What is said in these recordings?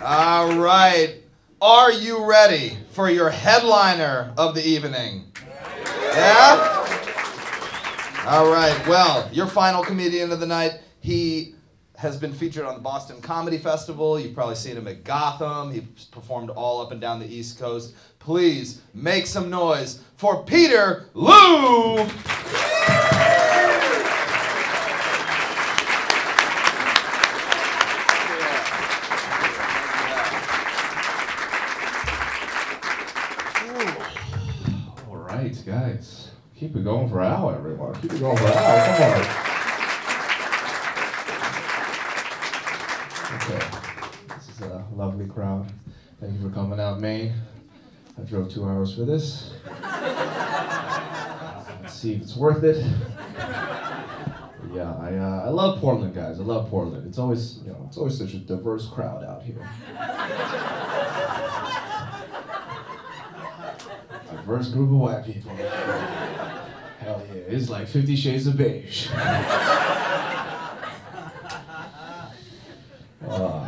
All right. Are you ready for your headliner of the evening? Yeah? All right. Well, your final comedian of the night, he has been featured on the Boston Comedy Festival. You've probably seen him at Gotham. He's performed all up and down the East Coast. Please make some noise for Peter Lou! All right, guys. Keep it going for an hour, everyone. Keep it going for an hour. Come on. Okay. This is a lovely crowd. Thank you for coming out, Maine. I drove 2 hours for this. Let's see if it's worth it. Yeah, I love Portland, guys. I love Portland. It's always, it's always such a diverse crowd out here. Diverse group of white people. Hell yeah, it's like 50 Shades of Beige.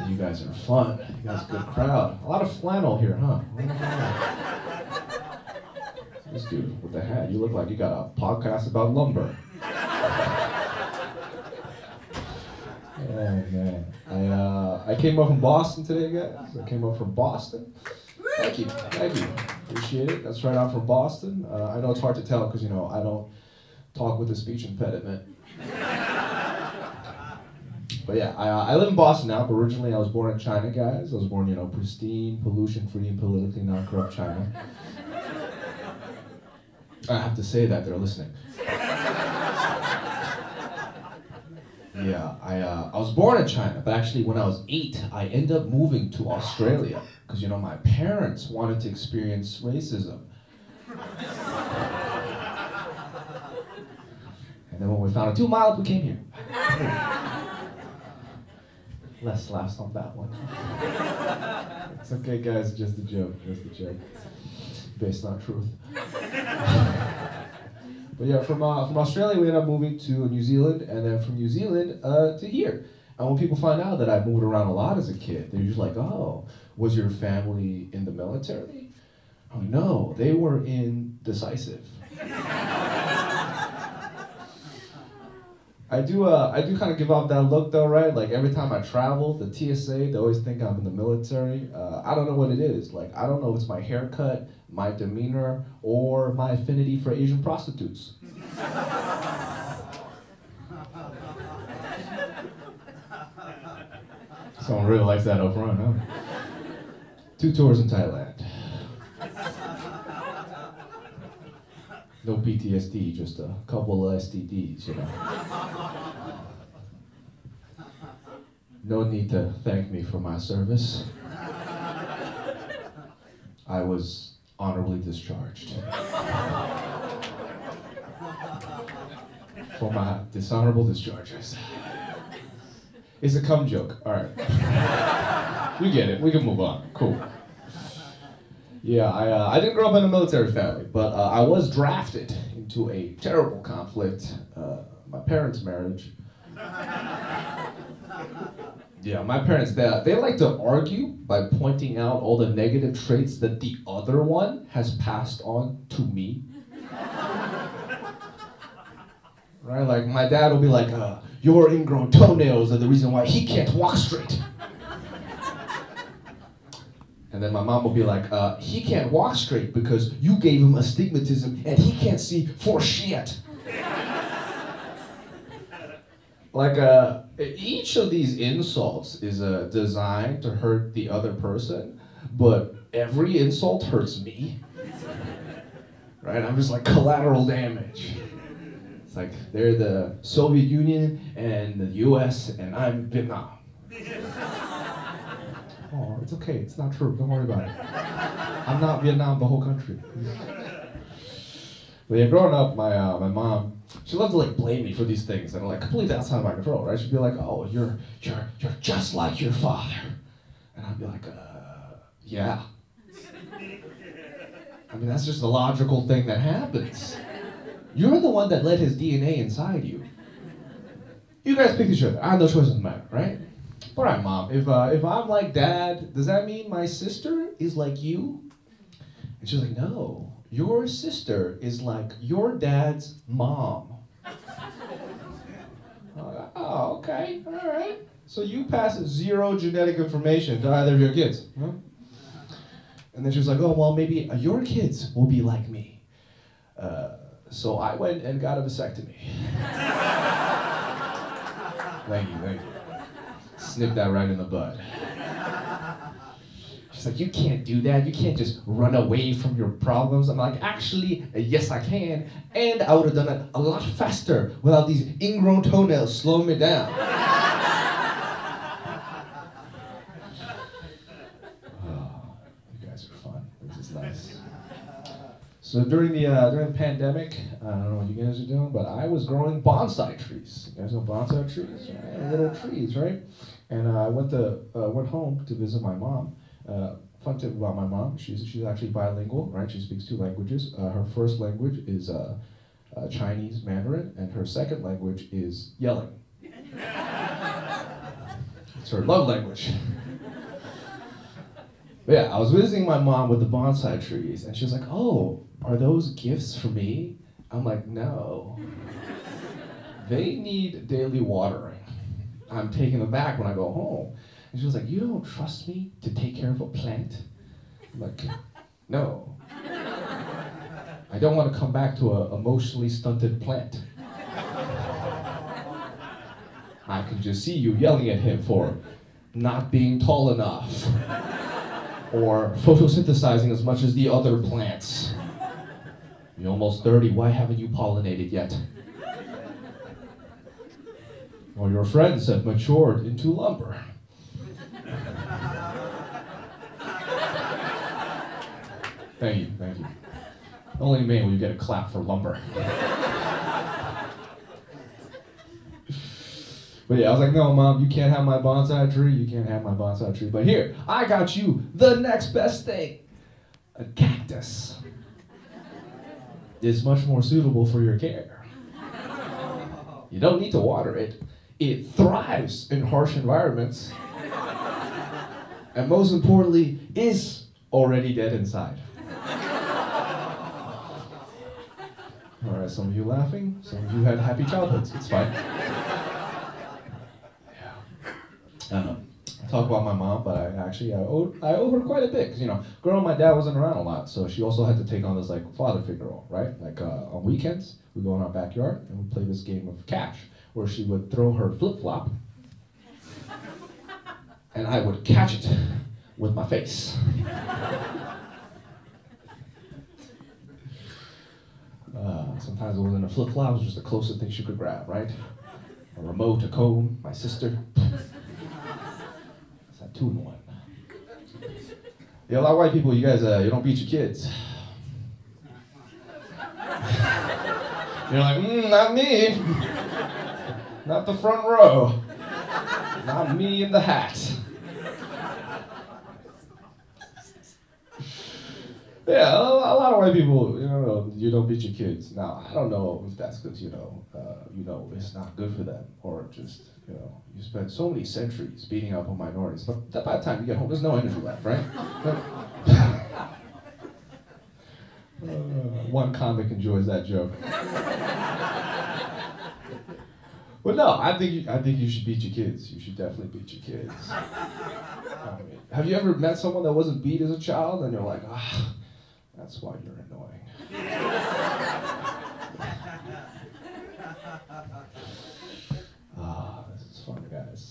You guys are fun. You guys are a good crowd. A lot of flannel here, huh? This dude with the hat, you look like you got a podcast about lumber. Oh man, I came up from Boston today, guys. I came up from Boston. Thank you, appreciate it. That's right, I'm from Boston. I know it's hard to tell because I don't talk with a speech impediment. But yeah, I live in Boston now, but originally I was born in China, guys. I was born, pristine, pollution-free, and politically non-corrupt China. I have to say that, they're listening. Yeah, I was born in China, but actually when I was 8, I ended up moving to Australia because, my parents wanted to experience racism. And then when we found it too mild, we came here. Less laughs on that one. It's okay, guys, just a joke, based on truth. But yeah, from Australia, we ended up moving to New Zealand, and then from New Zealand to here. And when people find out that I moved around a lot as a kid, they're usually like, oh, was your family in the military? Oh, no, they were indecisive. I do kind of give off that look though, right? Like every time I travel, the TSA, they always think I'm in the military. I don't know what it is. Like, I don't know if it's my haircut, my demeanor, or my affinity for Asian prostitutes. Someone really likes that up front, huh? 2 tours in Thailand. No PTSD, just a couple of STDs, No need to thank me for my service. I was honorably discharged. For my dishonorable discharges. It's a cum joke, all right. We get it, we can move on, cool. Yeah, I didn't grow up in a military family, but I was drafted into a terrible conflict, my parents' marriage. Yeah, my parents, they like to argue by pointing out all the negative traits that the other one has passed on to me. Right, like my dad will be like, your ingrown toenails are the reason why he can't walk straight. And then my mom will be like, he can't walk straight because you gave him astigmatism and he can't see for shit. Like, each of these insults is designed to hurt the other person, but every insult hurts me. Right? I'm just like collateral damage. It's like they're the Soviet Union and the US and I'm Vietnam. Oh, it's okay, it's not true, don't worry about it. I'm not Vietnam, the whole country. But yeah, growing up, my mom, she loved to like blame me for these things that are like completely outside of my control, right? She'd be like, oh, you're just like your father. And I'd be like, yeah. I mean, that's just the logical thing that happens. You're the one that let his DNA inside you. You guys pick each other. I have no choice in the matter, right? All right, Mom, if I'm like Dad, does that mean my sister is like you? And she's like, no, your sister is like your dad's mom. I'm like, oh, okay, all right. So you pass 0 genetic information to either of your kids, huh? And then she was like, oh, well, maybe your kids will be like me. So I went and got a vasectomy. Thank you. Snip that right in the bud. She's like, you can't do that. You can't just run away from your problems. I'm like, actually, yes, I can. And I would have done it a lot faster without these ingrown toenails slowing me down. Oh, you guys are fun. This is nice. So during the pandemic, I don't know what you guys are doing, but I was growing bonsai trees. You guys know bonsai trees, right? Little trees, right? And I went home to visit my mom. Fun tip about my mom: she's actually bilingual, right? She speaks 2 languages. Her first language is Chinese Mandarin, and her second language is yelling. It's her love language. But yeah, I was visiting my mom with the bonsai trees, and she was like, "Oh, are those gifts for me?" I'm like, "No. They need daily watering. I'm taking them back when I go home." And she was like, "You don't trust me to take care of a plant?" I'm like, "No. I don't want to come back to an emotionally stunted plant. I can just see you yelling at him for not being tall enough or photosynthesizing as much as the other plants. You're almost 30, why haven't you pollinated yet? Or your friends have matured into lumber." Thank you. Only in Maine will you get a clap for lumber. But yeah, I was like, "No, Mom, you can't have my bonsai tree. You can't have my bonsai tree. But here, I got you the next best thing. A cactus. It's much more suitable for your care. You don't need to water it. It thrives in harsh environments. And most importantly, is already dead inside." All right, some of you laughing, some of you had happy childhoods. It's fine. I talk about my mom, but I owe her quite a bit, because growing up, my dad wasn't around a lot, so she also had to take on this father figure role, right? On weekends, we go in our backyard and we play this game of catch, where she would throw her flip-flop, and I would catch it with my face. Sometimes it wasn't a flip-flop, it was just the closest thing she could grab, right? A remote, a comb, my sister. It's a 2-in-1. Yeah, a lot of white people, you guys, you don't beat your kids. You're like, not me. Not the front row. Not me in the hat. Yeah, a lot of white people, you don't beat your kids. Now, I don't know if that's because, it's not good for them, or just, you spend so many centuries beating up on minorities, but by the time you get home, there's no energy left, right? One comic enjoys that joke. But no, I think you should beat your kids. You should definitely beat your kids. Have you ever met someone that wasn't beat as a child, and you're like, that's why you're annoying. This is fun, guys.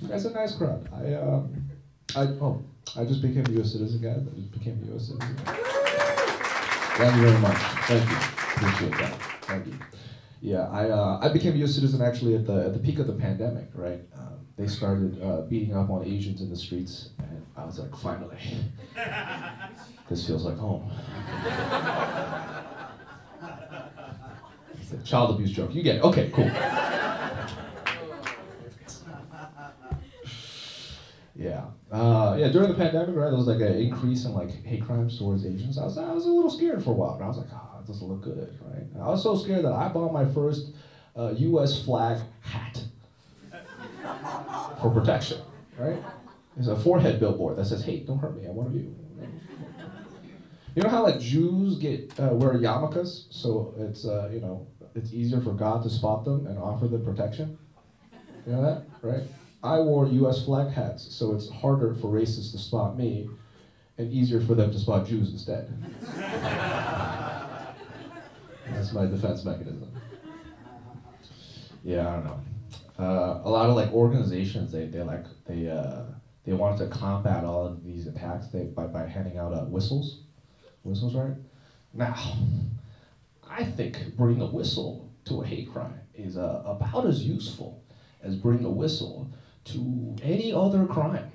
You guys are a nice crowd. I just became a U.S. citizen, guys. I just became a U.S. citizen. Thank you very much. Thank you. Appreciate that. Thank you. Yeah, I became a U.S. citizen actually at the peak of the pandemic, right? They started beating up on Asians in the streets, and I was like, finally. This feels like home. It's a child abuse joke. You get it. Okay, cool. Yeah, during the pandemic, right, there was an increase in hate crimes towards Asians. I was a little scared for a while, and I was like, it doesn't look good, right? And I was so scared that I bought my first U.S. flag hat. for protection, right? There's a forehead billboard that says, "Hey, don't hurt me, I'm one of you." You know how like Jews get wear yarmulkes, so it's it's easier for God to spot them and offer them protection? You know that, right? I wore U.S. flag hats, so it's harder for racists to spot me and easier for them to spot Jews instead. That's my defense mechanism. Yeah, I don't know. A lot of like organizations, they wanted to combat all of these attacks by handing out whistles. Whistles, right? Now, I think bringing a whistle to a hate crime is about as useful as bringing a whistle to any other crime.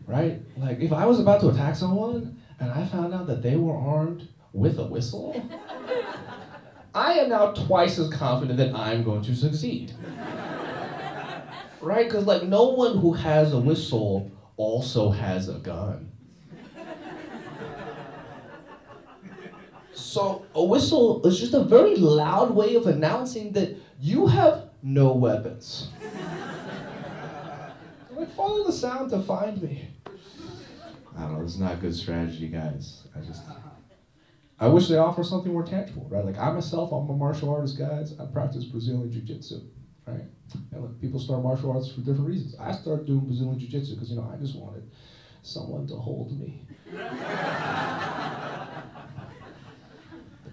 Right? Like, if I was about to attack someone and I found out that they were armed with a whistle, I am now twice as confident that I'm going to succeed. Right? Because, like, no one who has a whistle also has a gun. So a whistle is just a very loud way of announcing that you have no weapons. Like, follow the sound to find me. I don't know, this is not a good strategy, guys. I wish they offer something more tangible, right? Like, I myself, I'm a martial artist, guys. I practice Brazilian Jiu-Jitsu, right? And look, people start martial arts for different reasons. I started doing Brazilian Jiu-Jitsu because, I just wanted someone to hold me.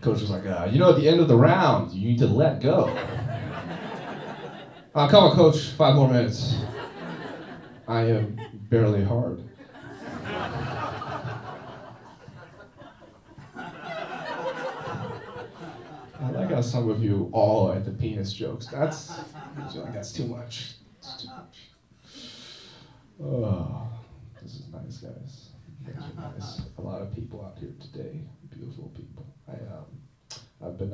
Coach was like, at the end of the round, you need to let go. Come on, coach, 5 more minutes. I am barely hard. I like how some of you all at the penis jokes. That's too much. It's too much. Oh, this is nice, guys. You guys are nice. A lot of people out here today, beautiful people. I've been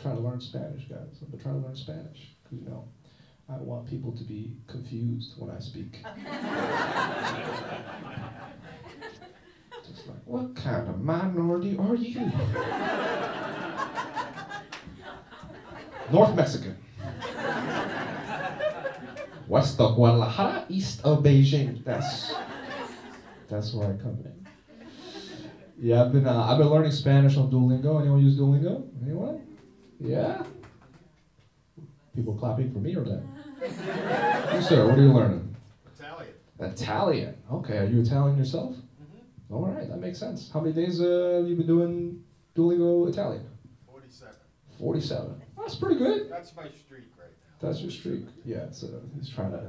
trying to learn Spanish, guys. I've been trying to learn Spanish because I want people to be confused when I speak. Just like, what kind of minority are you? North Mexican. West of Guadalajara, east of Beijing. That's where I come in. Yeah, I've been learning Spanish on Duolingo. Anyone use Duolingo? Anyone? Yeah? People clapping for me or them? You, sir, what are you learning? Italian. Italian. Okay, are you Italian yourself? Mm-hmm. All right, that makes sense. How many days have you been doing Duolingo Italian? 47. 47. That's pretty good. That's my streak right now. That's your streak. Yeah, he's trying to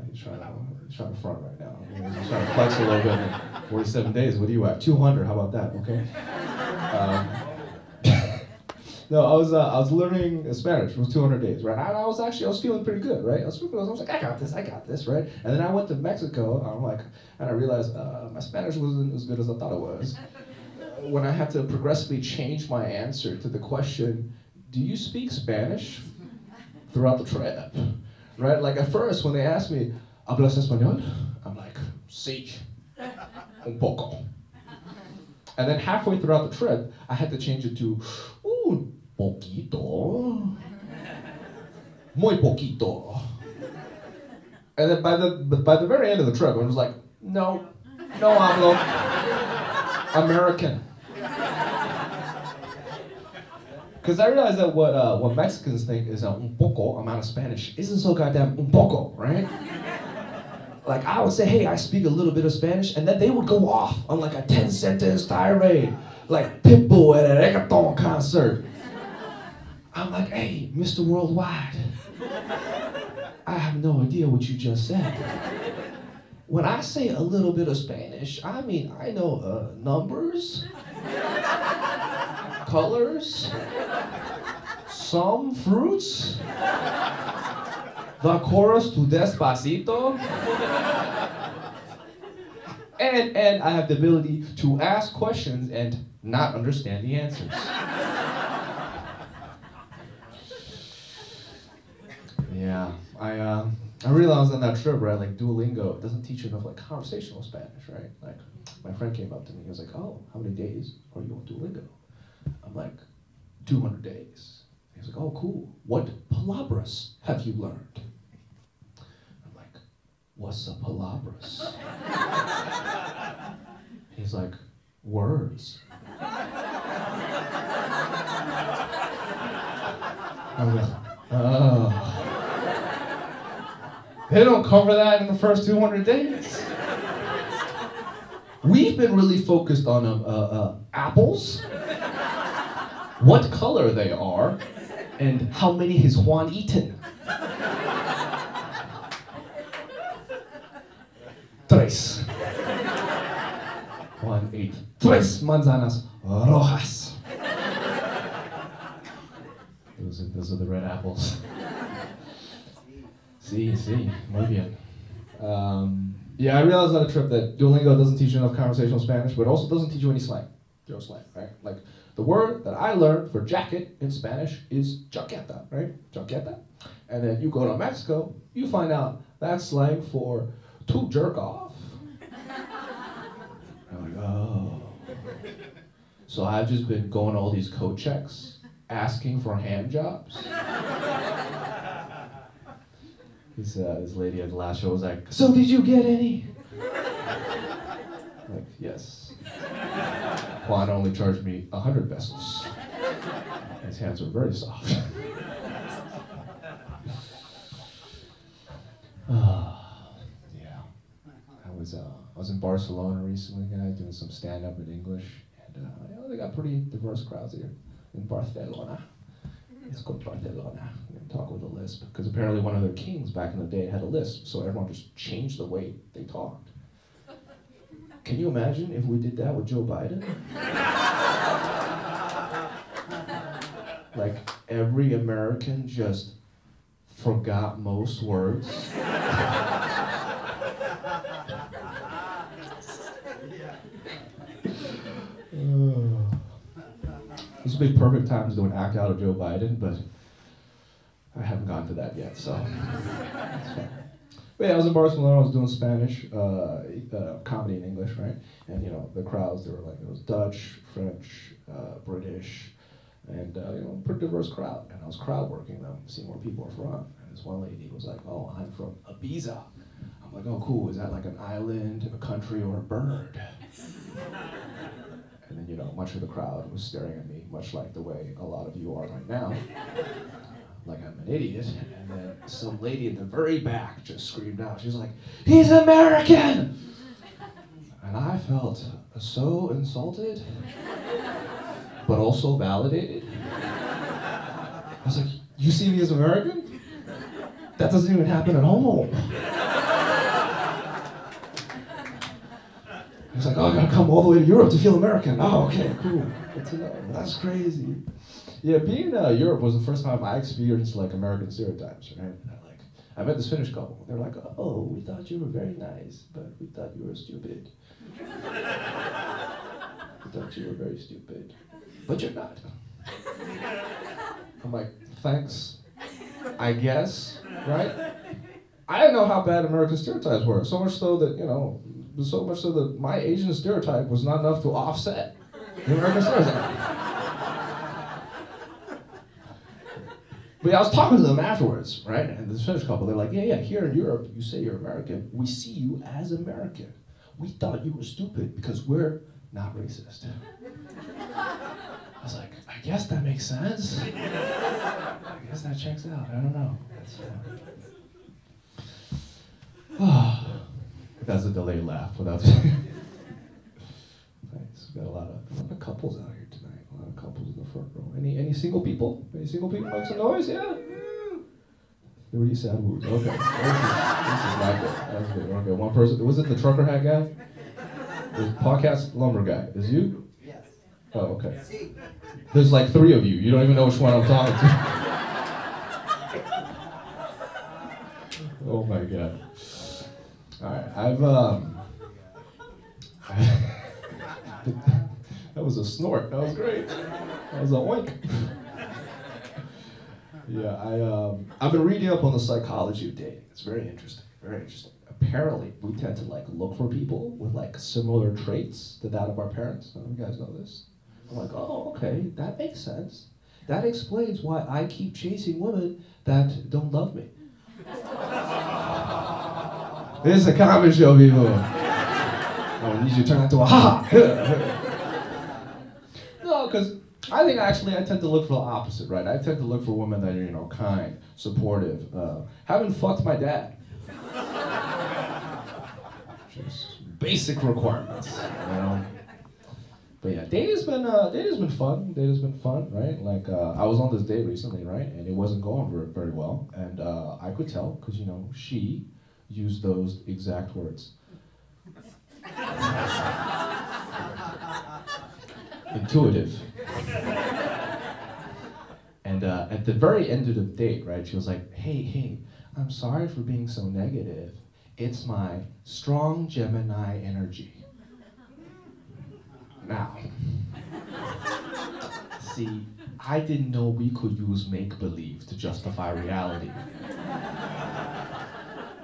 front right now. He's trying to flex a little bit. 47 days. What are you at? 200. How about that? Okay. No, I was learning Spanish. It was 200 days, right? I was feeling pretty good, right? I was like, I got this, right? And then I went to Mexico. And I realized my Spanish wasn't as good as I thought it was. When I had to progressively change my answer to the question, do you speak Spanish? Throughout the trip, right? Like at first, when they asked me, ¿hablas español? I'm like, sí, un poco. And then halfway throughout the trip, I had to change it to, un poquito, muy poquito. And then by the very end of the trip, I was like, no hablo American. Because I realized that what Mexicans think is un poco amount of Spanish isn't so goddamn un poco, right? Like I would say, hey, I speak a little bit of Spanish, and then they would go off on like a 10-sentence tirade, like Pitbull at a reggaeton concert. I'm like, hey, Mr. Worldwide, I have no idea what you just said. When I say a little bit of Spanish, I mean I know numbers, colors, some fruits, the chorus to Despacito, and I have the ability to ask questions and not understand the answers. Yeah, I realized on that trip, right, like Duolingo doesn't teach you enough like conversational Spanish, right? Like my friend came up to me, he was like, oh, how many days are you on Duolingo? I'm like, 200 days. He was like, oh, cool. What palabras have you learned? what's a palabras? He's like, words. I'm like, oh. They don't cover that in the first 200 days. We've been really focused on apples, what color they are, and how many has Juan eaten. Tres. Juan ate tres manzanas rojas. Those are the red apples. Sí, muy bien. Yeah, I realized on a trip that Duolingo doesn't teach you enough conversational Spanish, but it also doesn't teach you any slang. Zero slang, right? Like, the word that I learned for jacket in Spanish is chaqueta, right? Chaqueta. And then you go to Mexico, you find out that's slang for to jerk off. I'm like, oh. So I've just been going to all these code checks, asking for hand jobs. This lady at the last show was like, so did you get any? I'm like, yes. Juan only charged me 100 pesos. His hands were very soft. Yeah. I was in Barcelona recently, guys, doing some stand-up in English, and they got pretty diverse crowds here in Barcelona. It's called Barcelona. Talk with a lisp, because apparently one of their kings back in the day had a lisp, so everyone just changed the way they talked. Can you imagine if we did that with Joe Biden? Like, every American just forgot most words. This would be perfect time to do an act out of Joe Biden, but I haven't gotten to that yet, so that's fine. But yeah, I was in Barcelona, I was doing Spanish, comedy in English, right? And the crowds, there was Dutch, French, British, and pretty diverse crowd. And I was crowd working them, seeing where people are from. And this one lady was like, oh, I'm from Ibiza. I'm like, oh, cool, is that like an island, a country, or a bird? And then, much of the crowd was staring at me, much like the way a lot of you are right now. Like I'm an idiot, and then some lady in the very back just screamed out. She's like, he's American! And I felt so insulted, but also validated. I was like, you see me as American? That doesn't even happen at home. I was like, oh, I gotta come all the way to Europe to feel American. Oh, okay, cool. Good to know. That's crazy. Yeah, being in Europe was the first time I experienced like American stereotypes, right? I met this Finnish couple. They're like, oh, we thought you were very nice, but we thought you were stupid. We thought you were very stupid, but you're not. I'm like, thanks, I guess, right? I didn't know how bad American stereotypes were, so much so that my Asian stereotype was not enough to offset the American stereotype. But yeah, I was talking to them afterwards, right? And this Finnish couple, they're like, yeah, here in Europe, you say you're American. We see you as American. We thought you were stupid because we're not racist. I was like, I guess that makes sense. I guess that checks out. I don't know. That's a delayed laugh without. Thanks. We've got a lot of couples out here tonight. A lot of couples in the front row. Any single people? Any single people make some noise? Yeah. 3 sad woos. Okay. This is not good. That's good. Okay. One person. Was it the trucker hat guy? The podcast lumber guy. Is you? Yes. Oh, okay. There's like 3 of you. You don't even know which one I'm talking to. Oh my god. Alright, that was a snort. That was great. That was a oink. Yeah, I've been reading up on the psychology of dating. It's very interesting. Very interesting. Apparently, we tend to look for people with similar traits to that of our parents. I don't know if you guys know this. I'm like, oh, okay, that makes sense. That explains why I keep chasing women that don't love me. This is a comedy show, people. I need you to turn that to a ha. No, because I think actually I tend to look for the opposite, right? I tend to look for women that are, kind, supportive. Haven't fucked my dad. Just basic requirements. But yeah, dating's been fun. Dating's been fun, right? Like I was on this date recently, right? And it wasn't going very well, and I could tell because she used those exact words. Intuitive. And at the very end of the date, right? She was like, "Hey, I'm sorry for being so negative. It's my strong Gemini energy." Now, see, I didn't know we could use make-believe to justify reality.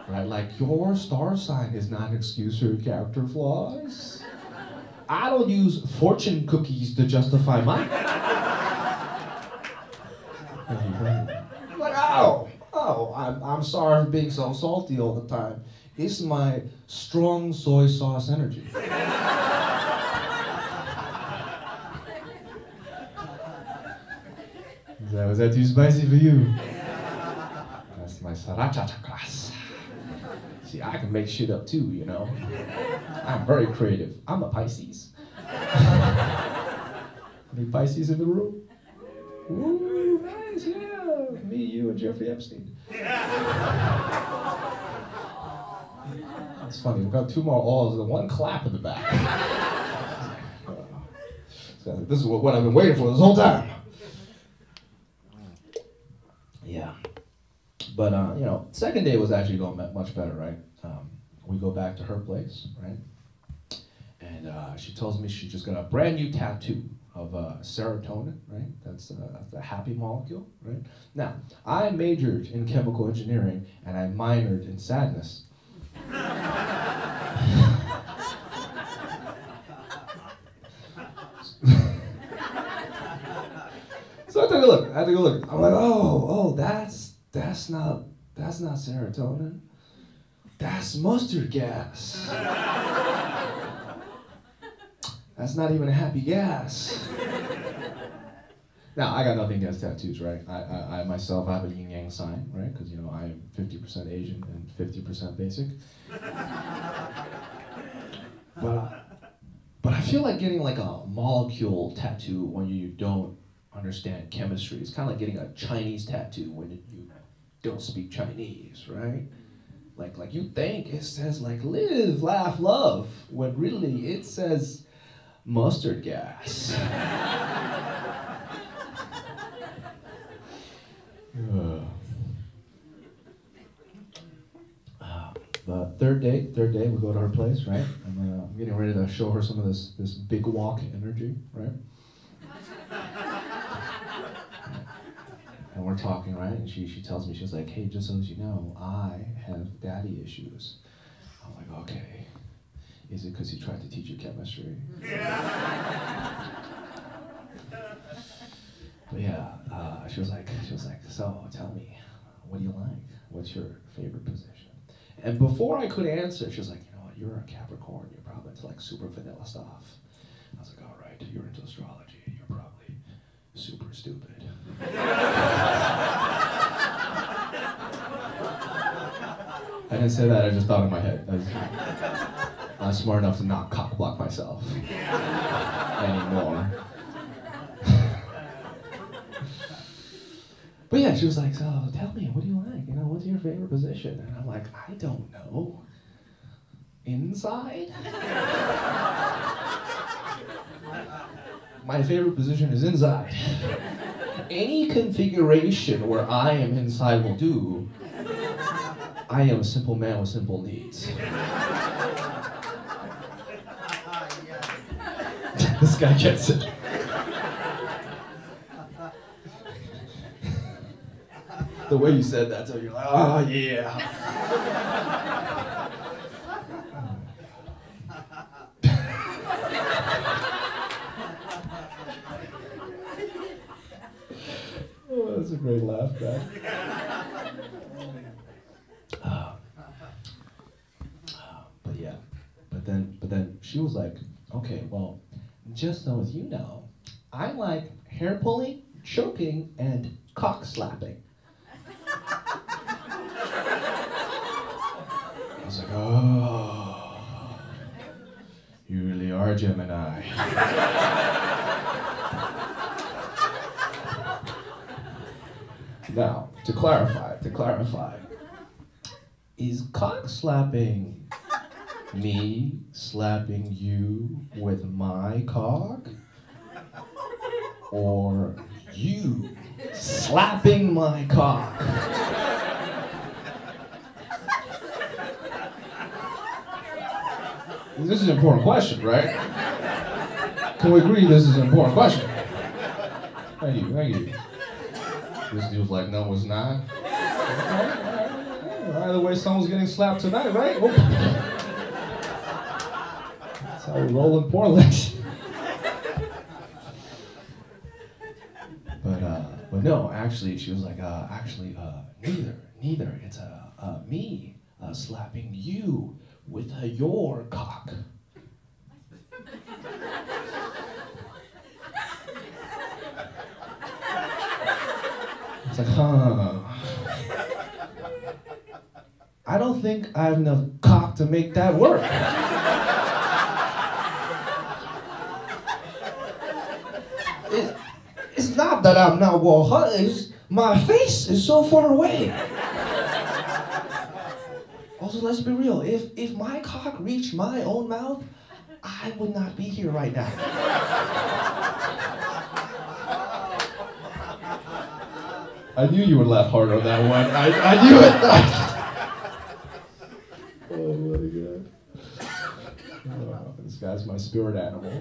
Right, like your star sign is not an excuse for your character flaws. I don't use fortune cookies to justify mine. Like, I'm sorry for being so salty all the time. It's my strong soy sauce energy. Was that too spicy for you? That's my sriracha class. See, I can make shit up too, I'm very creative. I'm a Pisces. Any Pisces in the room? Ooh, nice, yeah. Me, you, and Jeffrey Epstein. That's funny, we've got 2 more alls and 1 clap in the back. This is what I've been waiting for this whole time. Yeah, but second day was actually going much better, right? We go back to her place, right? And she tells me she just got a brand new tattoo of serotonin, right? That's the happy molecule, right? Now, I majored in chemical engineering and I minored in sadness. So I took a look. I'm like, oh, that's not serotonin. That's mustard gas. That's not even a happy gas. Now I got nothing against tattoos, right? I myself have a yin yang sign, right? Because I am 50% Asian and 50% basic. But I feel like getting like a molecule tattoo when you don't understand chemistry. It's kind of like getting a Chinese tattoo when you don't speak Chinese, right? Like you think it says like live, laugh, love, when really it says mustard gas. The third day, we go to her place, right? I'm getting ready to show her some of this big walk energy, right? And we're talking, right? And she tells me, she's like, "Hey, just so you know, I have daddy issues." I'm like, "Okay. Is it because he tried to teach you chemistry?" But yeah, she was like, "So tell me, what do you like? What's your favorite position?" And before I could answer, she was like, "You know what? You're a Capricorn. You're probably into like super vanilla stuff." I was like, "All right, you're into astrology. You're probably super stupid." I didn't say that. I just thought in my head. I'm not smart enough to not cock block myself anymore. But yeah, she was like, "So tell me, what do you like? What's your favorite position?" And I'm like, "I don't know. Inside?" My favorite position is inside. Any configuration where I am inside will do. I am a simple man with simple needs. This guy gets it. The way you said that, so you're like, "Oh yeah." Oh, that's a great laugh back. but then she was like, okay, well, just so as you know, I like hair pulling, choking, and cock slapping. I was like, oh, you really are a Gemini. Now, to clarify, is cock slapping me slapping you with my cock? Or you slapping my cock? This is an important question, right? Can we agree this is an important question? Thank you. This dude was like, no, it's not. Either way, someone's getting slapped tonight, right? Oh. That's how we roll in Portland. But no, actually, she was like, neither. It's me slapping you with your cock. It's like, I don't think I have enough cock to make that work. It's not that I'm not well, it's my face is so far away. Also, let's be real, if my cock reached my own mouth, I would not be here right now. I knew you would laugh hard on that one. I knew it. Oh my God. Oh, this guy's my spirit animal.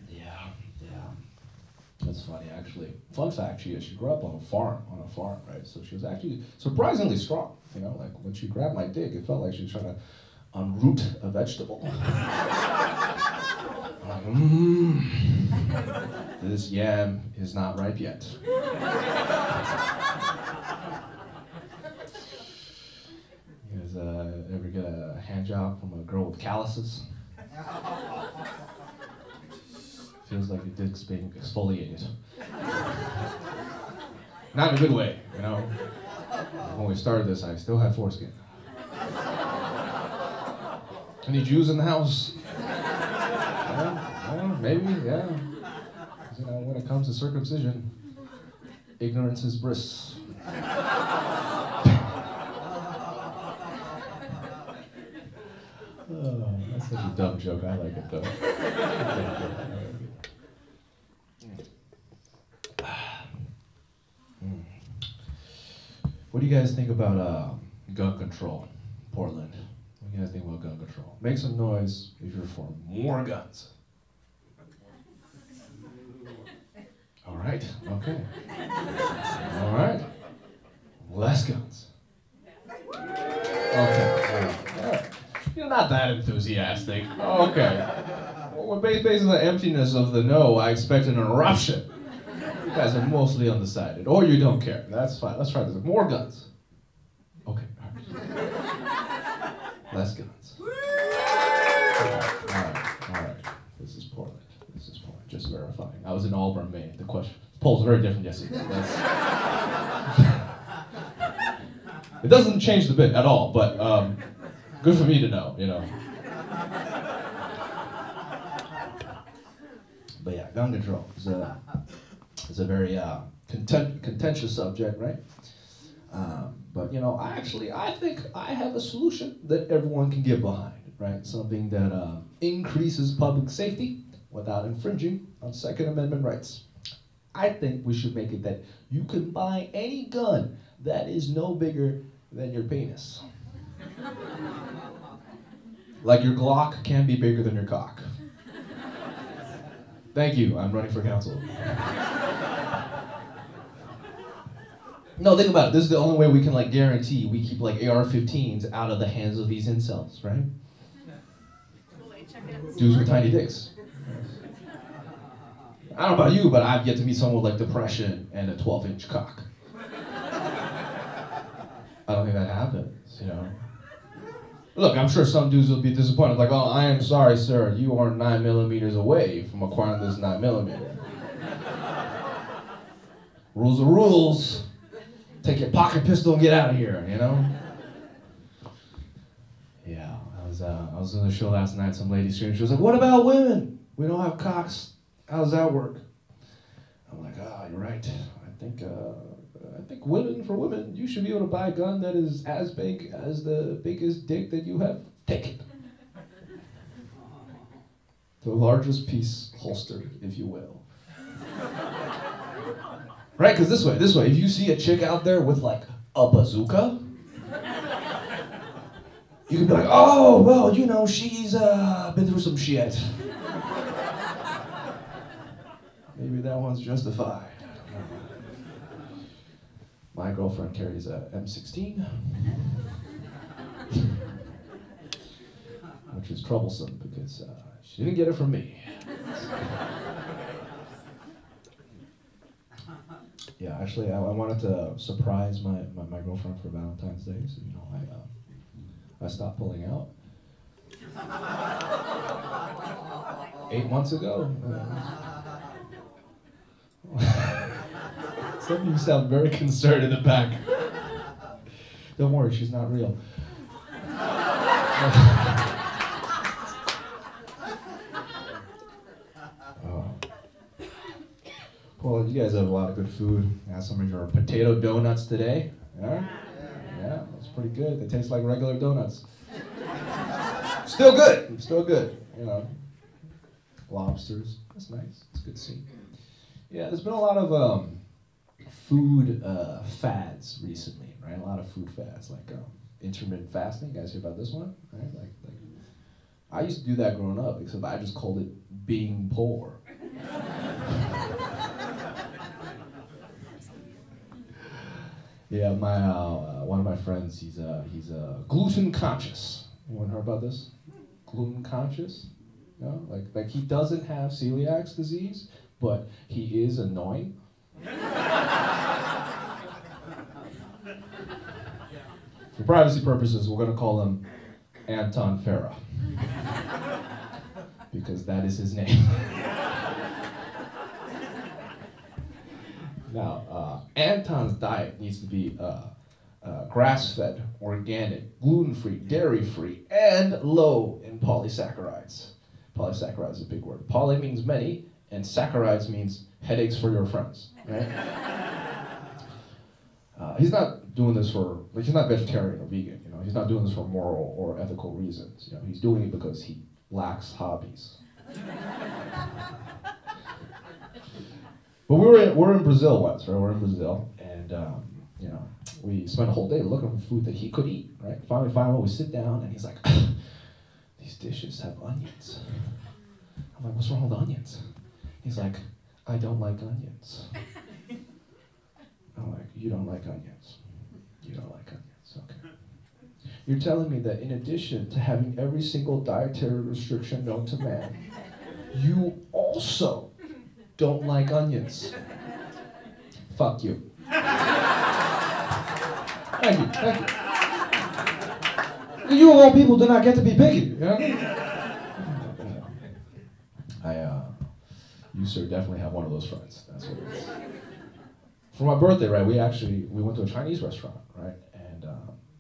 Yeah. That's funny, actually. Fun fact, she grew up on a farm, right? So she was actually surprisingly strong. You know, like when she grabbed my dick, it felt like she was trying to unroot a vegetable. This yam is not ripe yet. You guys ever get a hand job from a girl with calluses? Feels like your dick's being exfoliated. Not in a good way, you know? When we started this, I still had foreskin. Any Jews in the house? Maybe, yeah. You know, when it comes to circumcision, ignorance is bliss. Oh, that's such a dumb joke. I like it though. What do you guys think about gun control, Portland? What do you guys think about gun control? Make some noise if you're for more guns. All right, okay. All right. Less guns. Okay, all right. You're not that enthusiastic. Okay. Well, based on the emptiness of the no, I expect an eruption. You guys are mostly undecided, or you don't care. That's fine. Let's try this. More guns. Okay, all right. Less guns. All right. This is Portland. Just verifying. I was in Auburn, Maine. The poll's very different yesterday. It doesn't change the bit at all, but good for me to know, you know. But yeah, gun control is a very contentious subject, right? But you know, I think I have a solution that everyone can get behind, right? Something that increases public safety without infringing on Second Amendment rights. I think we should make it that you can buy any gun that is no bigger than your penis. Like your Glock can be bigger than your cock. Thank you, I'm running for council. No, think about it. This is the only way we can like guarantee we keep like AR-15s out of the hands of these incels, right? Dudes with tiny dicks. I don't know about you, but I've yet to meet someone with like depression and a 12-inch cock. I don't think that happens, you know. Look, I'm sure some dudes will be disappointed, like, oh, I am sorry, sir, you are 9 millimeters away from acquiring this 9 millimeter. Rules are rules. Take your pocket pistol and get out of here, you know? Yeah, I was on the show last night, some lady screamed, she was like, what about women? We don't have cocks. How does that work? I'm like, you're right. I think women, for women, you should be able to buy a gun that is as big as the biggest dick that you have taken. The largest piece holstered, if you will. Right, because this way, if you see a chick out there with like a bazooka, you can be like, oh, well, you know, she's been through some shit. Maybe that one's justified. My girlfriend carries a M16, which is troublesome because she didn't get it from me. Yeah, actually, I wanted to surprise my girlfriend for Valentine's Day, so you know, I stopped pulling out 8 months ago. Some of you sound very concerned in the back. Don't worry, she's not real. Well, you guys have a lot of good food. I had some of your potato donuts today. Yeah? Yeah, that's pretty good. They taste like regular donuts. Still good. Still good. You know, lobsters. That's nice. It's good to see. Yeah, there's been a lot of food fads recently, right? A lot of food fads, like intermittent fasting. You guys hear about this one? Right? Like I used to do that growing up, except I just called it being poor. Yeah, my one of my friends, he's gluten conscious. Anyone heard about this? Gluten conscious? No, like he doesn't have celiac disease, but he is annoying. For privacy purposes, we're gonna call him Anton Farah, because that is his name. Now, Anton's diet needs to be grass-fed, organic, gluten-free, dairy-free, and low in polysaccharides. Polysaccharides is a big word. Poly means many, and saccharides means headaches for your friends, right? He's not doing this for, like, he's not vegetarian or vegan, you know. He's not doing this for moral or ethical reasons. You know, he's doing it because he lacks hobbies. But we're in Brazil once, right? We're in Brazil, and you know, we spent a whole day looking for food that he could eat, right? Finally, we sit down, and he's like, "These dishes have onions." I'm like, "What's wrong with onions?" He's like, "I don't like onions." I'm like, "You don't like onions? You don't like onions? Okay. You're telling me that in addition to having every single dietary restriction known to man, you also don't like onions? Fuck you." Thank you, thank you. You of all people do not get to be picky, you know? You sir definitely have one of those friends. That's what it is. For my birthday, right, we went to a Chinese restaurant, right? And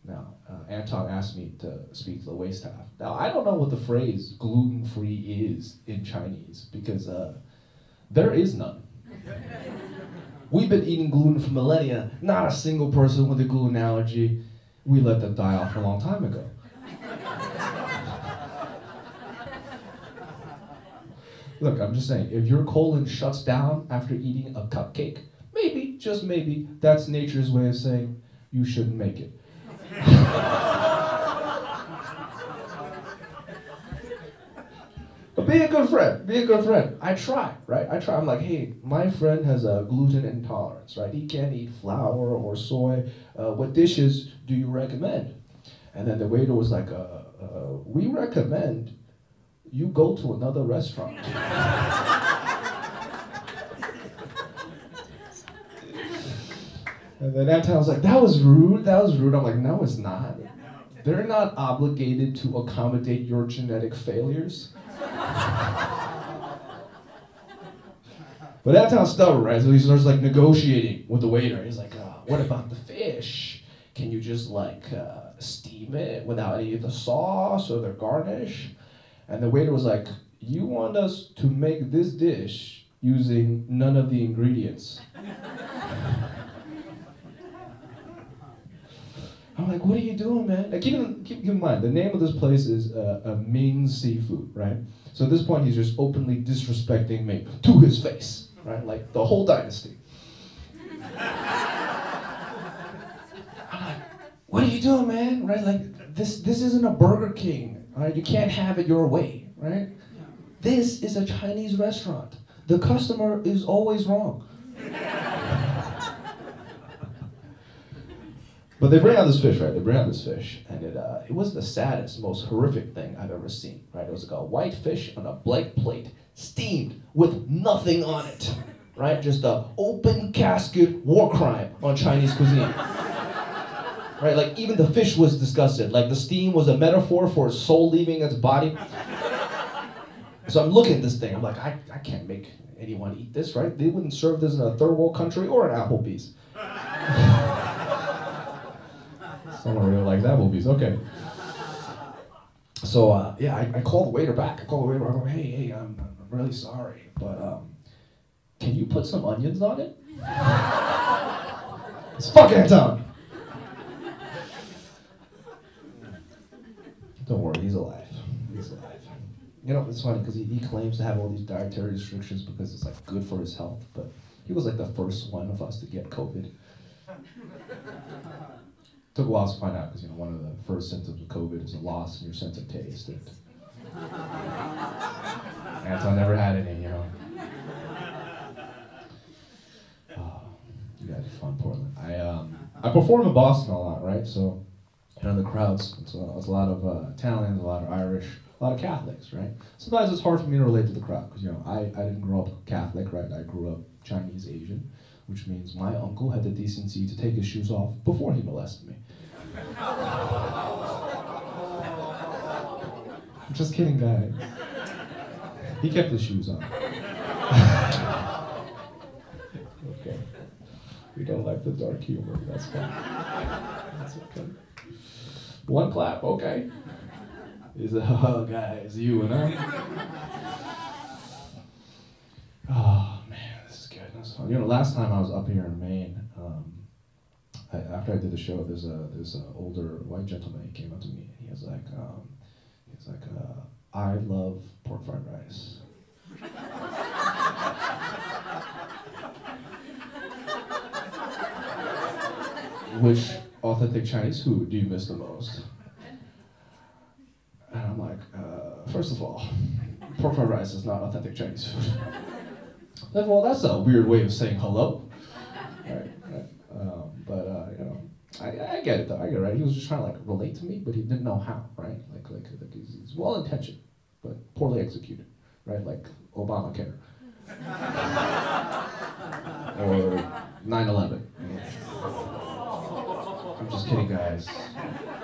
now Anton asked me to speak to the waitstaff. Now, I don't know what the phrase gluten-free is in Chinese, because there is none. We've been eating gluten for millennia. Not a single person with a gluten allergy. We let them die off a long time ago. Look, I'm just saying, if your colon shuts down after eating a cupcake, maybe, just maybe, that's nature's way of saying you shouldn't make it. But be a good friend, be a good friend. I try, right? I try. I'm like, hey, my friend has a gluten intolerance, right? He can't eat flour or soy. What dishes do you recommend? And then the waiter was like, we recommend you go to another restaurant. And then Anton was like, that was rude. I'm like, no, it's not. They're not obligated to accommodate your genetic failures. But Anton's stubborn, right? So he starts like negotiating with the waiter. He's like, what about the fish? Can you just like steam it without any of the sauce or the garnish? And the waiter was like, you want us to make this dish using none of the ingredients. I'm like, what are you doing, man? Like, keep in mind, the name of this place is Ming Seafood, right? So at this point, he's just openly disrespecting me to his face, right? Like, the whole dynasty. I'm like, what are you doing, man? Right? Like, this isn't a Burger King, right? You can't have it your way, right? This is a Chinese restaurant. The customer is always wrong. But they bring out this fish, right? They bring out this fish, and it was the saddest, most horrific thing I've ever seen, right? It was like a white fish on a blank plate, steamed with nothing on it, right? Just a open casket war crime on Chinese cuisine. Right? Like, even the fish was disgusted. Like, the steam was a metaphor for its soul leaving its body. So I'm looking at this thing, I'm like, I can't make anyone eat this, right? They wouldn't serve this in a third world country or an Applebee's. Someone really likes Applebee's, okay. So, yeah, I called the waiter back. I called the waiter, I'm like, hey, I'm really sorry, but can you put some onions on it? It's fucking Anton. Don't worry, he's alive. He's alive. You know, it's funny because he claims to have all these dietary restrictions because it's like good for his health, but he was like the first one of us to get COVID. Took a while to find out because, you know, one of the first symptoms of COVID is a loss in your sense of taste. And Anton never had any, you know. You guys are fun, Portland. I perform in Boston a lot, right? So, you know, the crowds, it's a lot of Italians, a lot of Irish, a lot of Catholics, right? Sometimes it's hard for me to relate to the crowd because, you know, I didn't grow up Catholic, right? I grew up Chinese Asian, which means my uncle had the decency to take his shoes off before he molested me. I'm just kidding, guys. He kept his shoes on. Okay. We don't like the dark humor, that's fine. That's okay. One clap, okay. He's like, oh, guys, you and I. Oh, man, this is good. This is fun. You know, last time I was up here in Maine, after I did the show, there's an older white gentleman. He came up to me and he was like, I love pork fried rice. Which authentic Chinese food do you miss the most? And I'm like, first of all, pork fried rice is not authentic Chinese food. Like, well, that's a weird way of saying hello. Right. But you know, I get it though. I get it, right. He was just trying to like relate to me, but he didn't know how, right? Like he's well intentioned, but poorly executed, right? Like Obamacare or 9/11. I'm just kidding, guys.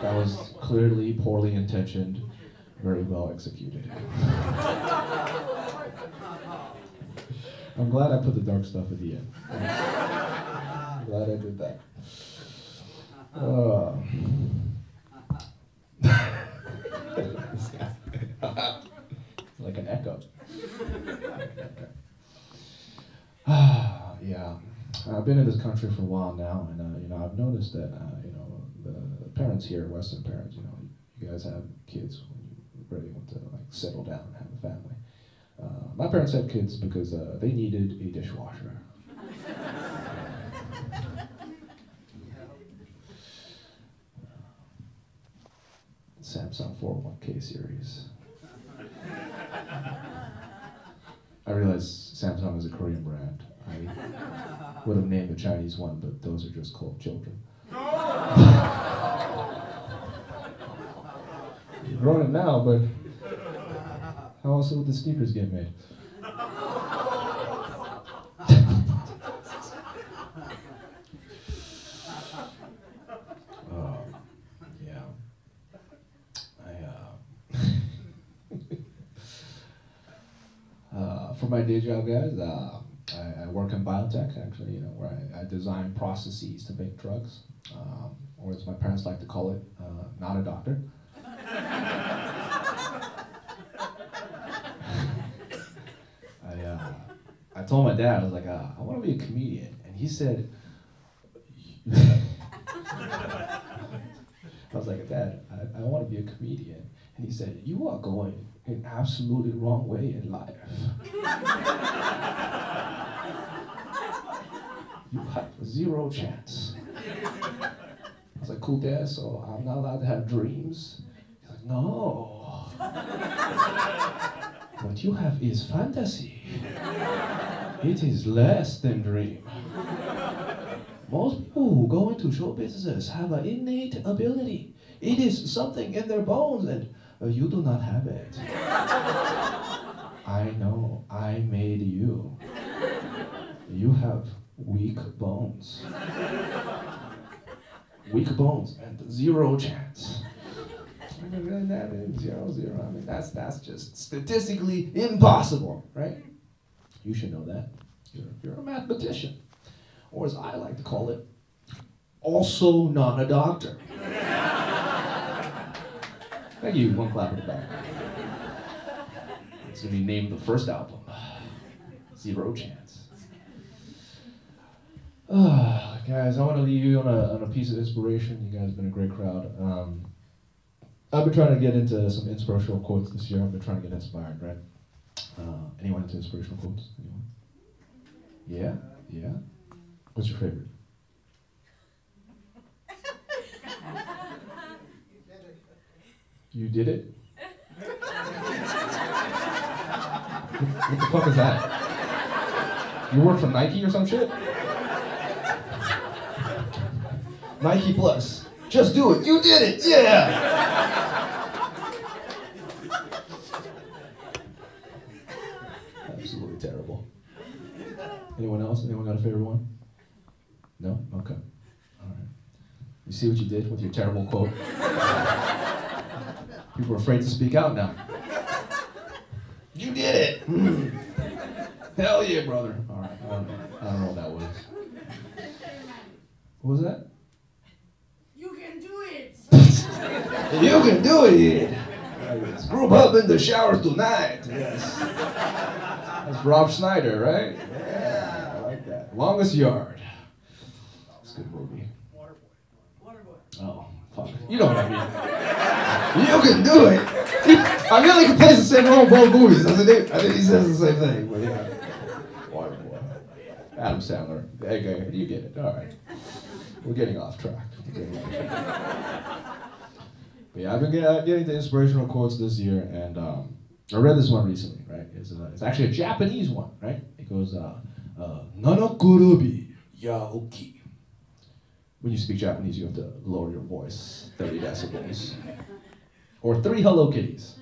That was clearly poorly intentioned, very well executed. I'm glad I put the dark stuff at the end. I'm glad I did that. Like an echo. Yeah, I've been in this country for a while now, and you know, I've noticed that you know, the parents here, Western parents, you know, you guys have kids when you really want to like settle down and have a family. My parents had kids because they needed a dishwasher. Samsung 401k series. I realize Samsung is a Korean brand. I would have named a Chinese one, but those are just called children. You're growing it now, but how else would the sneakers get made? for my day job, guys, I work in biotech, actually, you know, where I design processes to make drugs, or as my parents like to call it, not a doctor. I told my dad, I was like, I want to be a comedian, and he said, I was like, Dad, I want to be a comedian, and he said, you are going an absolutely wrong way in life. You have zero chance. I was like, cool, Dad, so I'm not allowed to have dreams? He's like, no. What you have is fantasy. It is less than dream. Most people who go into show businesses have an innate ability. It is something in their bones, and you do not have it. I know, I made you. You have weak bones. Weak bones and zero chance. Zero, zero. I mean, that's just statistically impossible, right? You should know that. You're a mathematician. Or as I like to call it, also not a doctor. Thank you, one clap in the back. It's gonna be named the first album. Zero chance. Guys, I want to leave you on a piece of inspiration. You guys have been a great crowd. I've been trying to get into some inspirational quotes this year. I've been trying to get inspired, right? Anyone into inspirational quotes? Anyone? Yeah? Yeah? What's your favorite? You did it? What the fuck is that? You work for Nike or some shit? Nike Plus. Just do it. You did it. Yeah. Absolutely terrible. Anyone else? Anyone got a favorite one? No? Okay. All right. You see what you did with your terrible quote? People are afraid to speak out now. You did it. Hell yeah, brother. All right. I don't know what that was. What was that? You can do it. You can do it. Group up in the showers tonight. Yes. That's Rob Schneider, right? Yeah, I like that. Longest Yard. It's a good movie. Waterboy. Oh, fuck. You know what I mean. You can do it. I feel like he plays the same role in both movies, doesn't he? I think he says the same thing, but yeah. Waterboy. Adam Sandler. Okay, you get it. All right. We're getting off track. But yeah, I've been getting to inspirational quotes this year, and I read this one recently, right? It's actually a Japanese one, right? It goes, Nanakurubi yaoki. When you speak Japanese, you have to lower your voice 30 decibels. Or 3 Hello Kitties.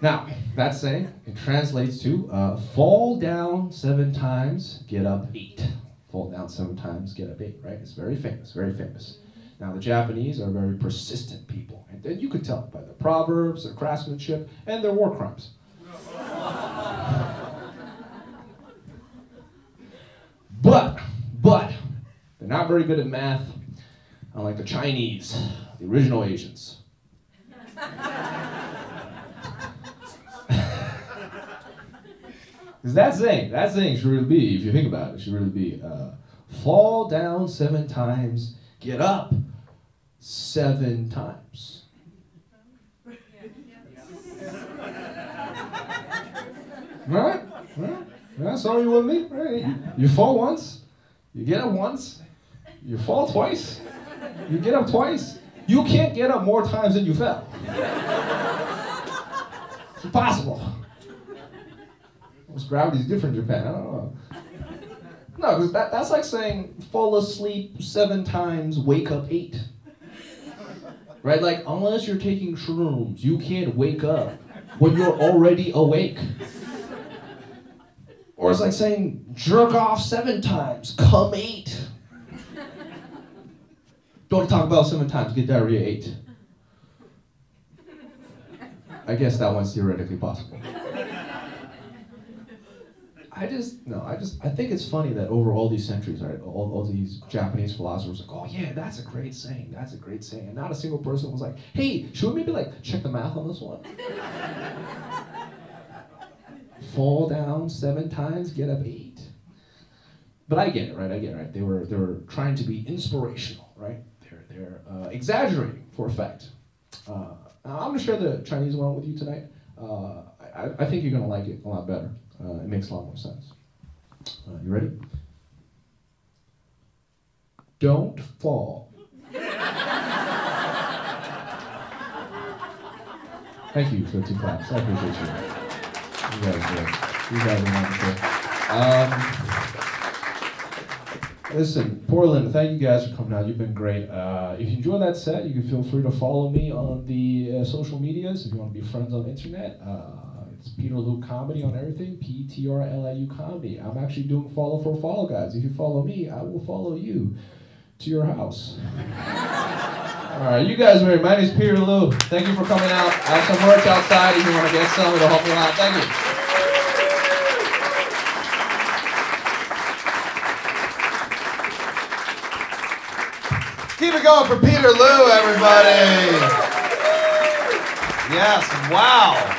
Now, that saying, it translates to fall down 7 times, get up 8. Fall down 7 times, get up 8, right? It's very famous, very famous. Now, the Japanese are very persistent people, and then you could tell by their proverbs, their craftsmanship, and their war crimes. But, they're not very good at math, unlike the Chinese, the original Asians. Because that saying should really be, if you think about it, should really be, fall down 7 times, get up 7 times. Right? Yeah, so you with me? Right? You fall once, you get up once, you fall twice, you get up twice. You can't get up more times than you fell. It's impossible. Gravity's different in Japan, I don't know. No, because that's like saying fall asleep 7 times, wake up 8. Right, like unless you're taking shrooms, you can't wake up when you're already awake. Or it's like saying jerk off 7 times, come 8. Don't talk about 7 times, get diarrhea 8. I guess that one's theoretically possible. I think it's funny that over all these centuries, right, all these Japanese philosophers are like, oh yeah, that's a great saying, and not a single person was like, hey, should we maybe like check the math on this one? Fall down 7 times, get up 8. But I get it, right? They were trying to be inspirational, right? They're exaggerating for effect. Now I'm gonna share the Chinese one with you tonight. I think you're gonna like it a lot better. It makes a lot more sense. You ready? Don't fall. Thank you for the 2 claps. I appreciate you. You guys are wonderful. Listen, Portland, thank you guys for coming out. You've been great. If you enjoy that set, you can feel free to follow me on the social medias. If you want to be friends on the internet, it's Peter Liu Comedy on everything. PTRLIU Comedy. I'm actually doing follow for follow, guys. If you follow me, I will follow you to your house. All right, you guys are great. My name is Peter Liu. Thank you for coming out. I have some merch outside if you want to get some. It'll help me a lot. Thank you. Keep it going for Peter Liu, everybody. Yes, wow.